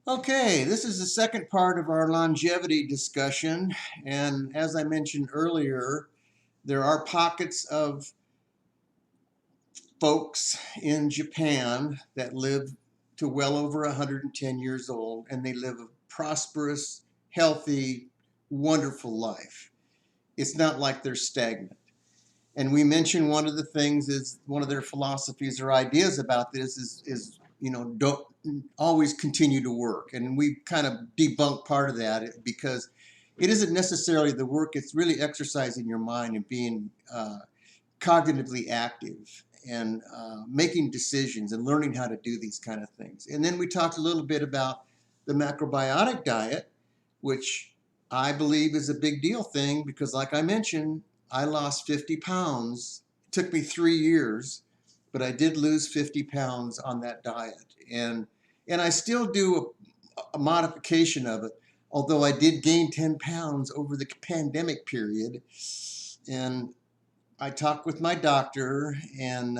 Okay, this is the second part of our longevity discussion. And as I mentioned earlier, there are pockets of folks in Japan that live to well over 110 years old, and they live a prosperous, healthy, wonderful life. It's not like they're stagnant. And we mentioned one of the things is one of their philosophies or ideas about this is don't always continue to work. And we kind of debunk part of that because it isn't necessarily the work, it's really exercising your mind and being cognitively active and making decisions and learning how to do these kind of things. And then we talked a little bit about the macrobiotic diet, which I believe is a big deal thing because, like I mentioned, I lost 50 pounds. It took me 3 years, but I did lose 50 pounds on that diet. And I still do a modification of it, although I did gain 10 pounds over the pandemic period. And I talked with my doctor, and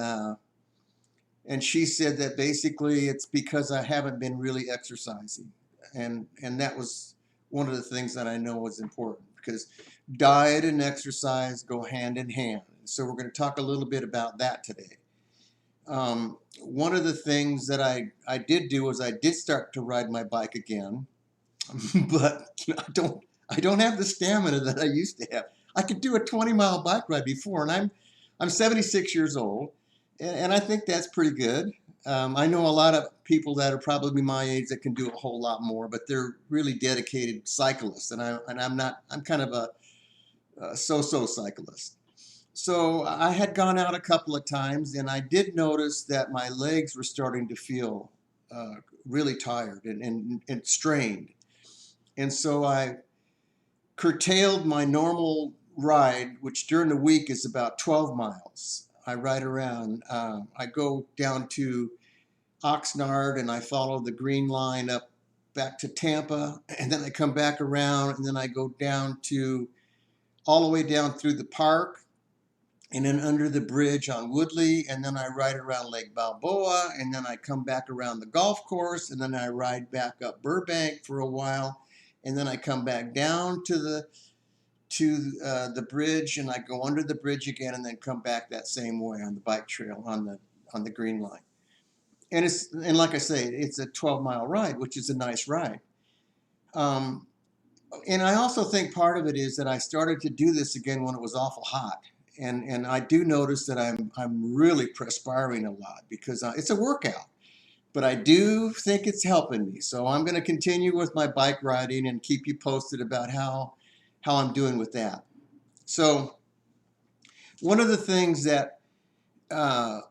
she said that basically it's because I haven't been really exercising, and that was one of the things that I know was important because diet and exercise go hand in hand. So we're going to talk a little bit about that today. One of the things that I did do was I did start to ride my bike again, but I don't have the stamina that I used to have. I could do a 20-mile bike ride before, and I'm 76 years old, and I think that's pretty good. I know a lot of people that are probably my age that can do a whole lot more, but they're really dedicated cyclists, and I'm not. I'm kind of a so-so cyclist. So I had gone out a couple of times, and I did notice that my legs were starting to feel uh, really tired and strained. And so I curtailed my normal ride, which during the week is about 12 miles. I ride around. I go down to Oxnard and I follow the green line up back to Tampa, and then I come back around, and then I go down to all the way down through the park and then under the bridge on Woodley, and then I ride around Lake Balboa, and then I come back around the golf course, and then I ride back up Burbank for a while, and then I come back down to the bridge, and I go under the bridge again, and then come back that same way on the bike trail on the green line. And like I say, it's a 12-mile ride, which is a nice ride. Um, and I also think part of it is that I started to do this again when it was awful hot, and I do notice that I'm really perspiring a lot because it's a workout, but I do think it's helping me. So I'm going to continue with my bike riding and keep you posted about how I'm doing with that. So one of the things that uh,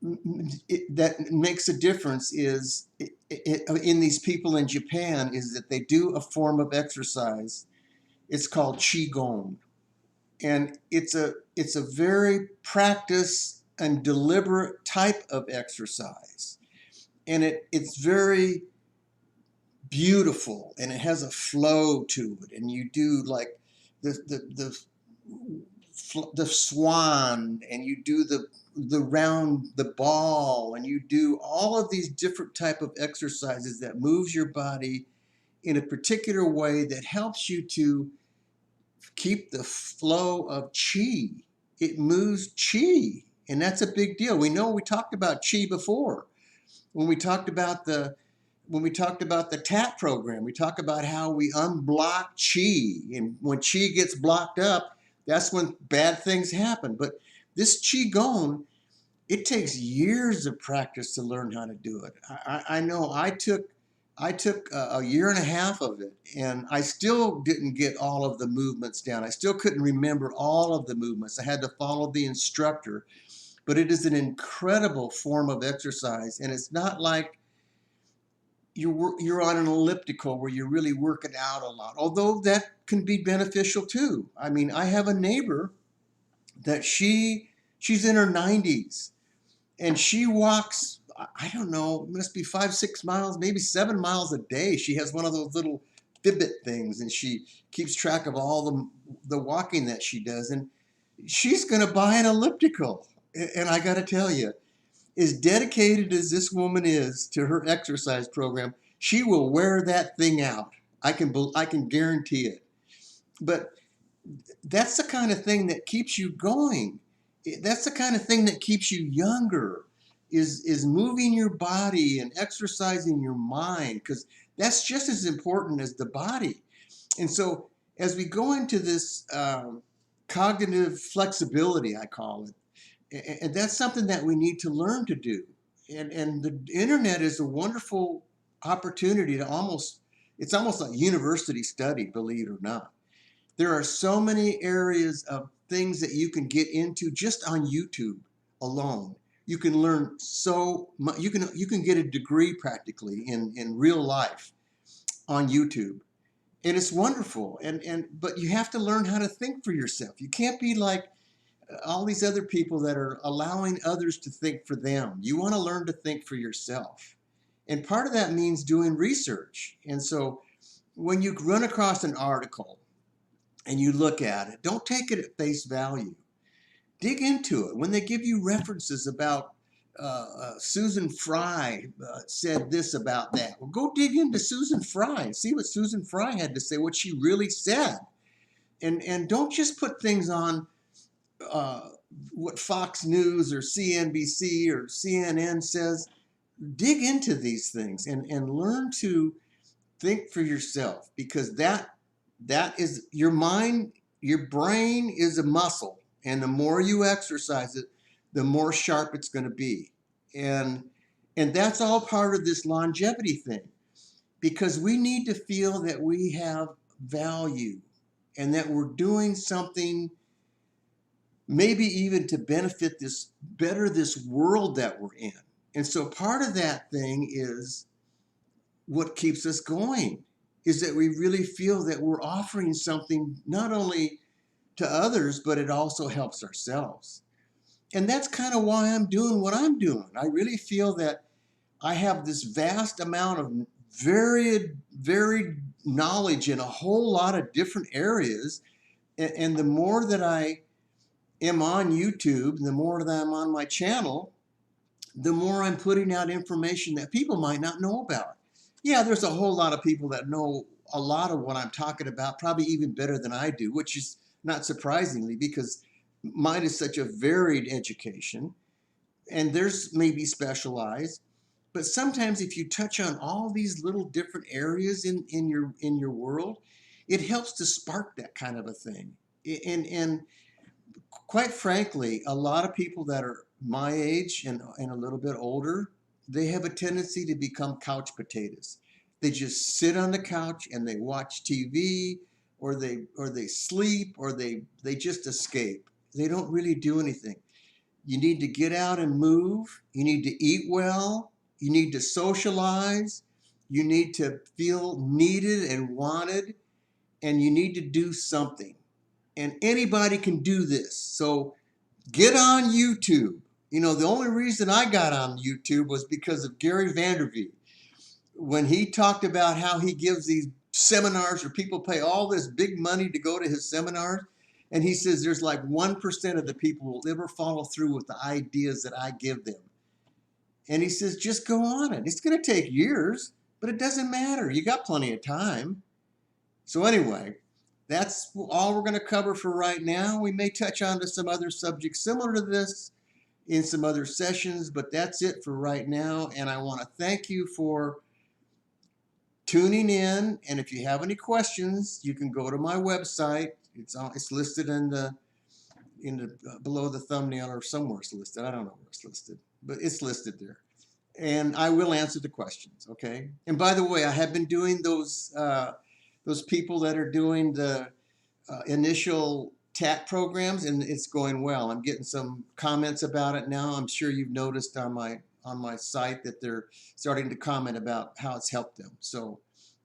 that makes a difference is in these people in Japan is that they do a form of exercise. It's called qigong, and it's a very practiced and deliberate type of exercise, and it's very beautiful, and it has a flow to it, and you do like the swan, and you do the round the ball, and you do all of these different type of exercises that moves your body in a particular way that helps you to keep the flow of chi. It moves chi, and that's a big deal. We know we talked about chi before when we talked about the TAP program. We talk about how we unblock chi, and when chi gets blocked up, that's when bad things happen. But this qigong, it takes years of practice to learn how to do it. I know I took a year and a half of it, and I still didn't get all of the movements down. I still couldn't remember all of the movements. I had to follow the instructor, but it is an incredible form of exercise, and it's not like you're on an elliptical where you're really working out a lot, although that can be beneficial too. I mean, I have a neighbor that she's in her 90s, and she walks, I don't know, it must be 5 6 miles, maybe 7 miles a day. She has one of those little Fitbit things, and she keeps track of all the walking that she does, and she's going to buy an elliptical. And I got to tell you, as dedicated as this woman is to her exercise program, She will wear that thing out. I can guarantee it. But that's the kind of thing that keeps you going. That's the kind of thing that keeps you younger. Is moving your body and exercising your mind, because that's just as important as the body. And so as we go into this cognitive flexibility, I call it, and that's something that we need to learn to do. And the internet is a wonderful opportunity to it's almost like university study, believe it or not. There are so many areas of things that you can get into just on YouTube alone. You can learn so much. You can get a degree practically in real life on YouTube, and it's wonderful. And but you have to learn how to think for yourself. You can't be like all these other people that are allowing others to think for them. You want to learn to think for yourself, and part of that means doing research. And so when you run across an article and you look at it, don't take it at face value. Dig into it. When they give you references about Susan Fry said this about that, well, go dig into Susan Fry and see what Susan Fry had to say, what she really said. And don't just put things on what Fox News or CNBC or CNN says. Dig into these things and learn to think for yourself, because that is your mind. Your brain is a muscle, and the more you exercise it, the more sharp it's going to be. And that's all part of this longevity thing, because we need to feel that we have value and that we're doing something, maybe even to benefit this world that we're in. And so part of that thing is what keeps us going, is that we really feel that we're offering something not only to others, but it also helps ourselves. And that's kind of why I'm doing what I'm doing. I really feel that I have this vast amount of varied knowledge in a whole lot of different areas. And the more that I am on YouTube, the more that I'm on my channel, the more I'm putting out information that people might not know about. Yeah, there's a whole lot of people that know a lot of what I'm talking about, probably even better than I do, which is not surprisingly, because mine is such a varied education, and theirs may be specialized. But sometimes if you touch on all these little different areas in your world, it helps to spark that kind of a thing. And quite frankly, a lot of people that are my age and a little bit older, they have a tendency to become couch potatoes. They just sit on the couch and they watch TV, or they sleep, or they just escape. They don't really do anything. You need to get out and move. You need to eat well. You need to socialize. You need to feel needed and wanted, and you need to do something. And anybody can do this. So get on YouTube. You know, the only reason I got on YouTube was because of Gary Vandervee. When he talked about how he gives these seminars, or people pay all this big money to go to his seminars, and he says there's like 1% of the people will ever follow through with the ideas that I give them. And he says, just go on it. It's going to take years, but it doesn't matter. You got plenty of time. So anyway, that's all we're going to cover for right now. We may touch on to some other subjects similar to this in some other sessions, but that's it for right now. And I want to thank you for tuning in. And if you have any questions, you can go to my website. It's listed in the below the thumbnail, or somewhere it's listed. I don't know where it's listed, but it's listed there. And I will answer the questions. Okay. And by the way, I have been doing those people that are doing the initial TAT programs, and it's going well. I'm getting some comments about it now. I'm sure you've noticed on my site that they're starting to comment about how it's helped them. So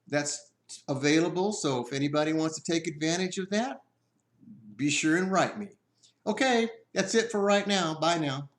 that's available. So if anybody wants to take advantage of that, be sure and write me. Okay, that's it for right now. Bye now.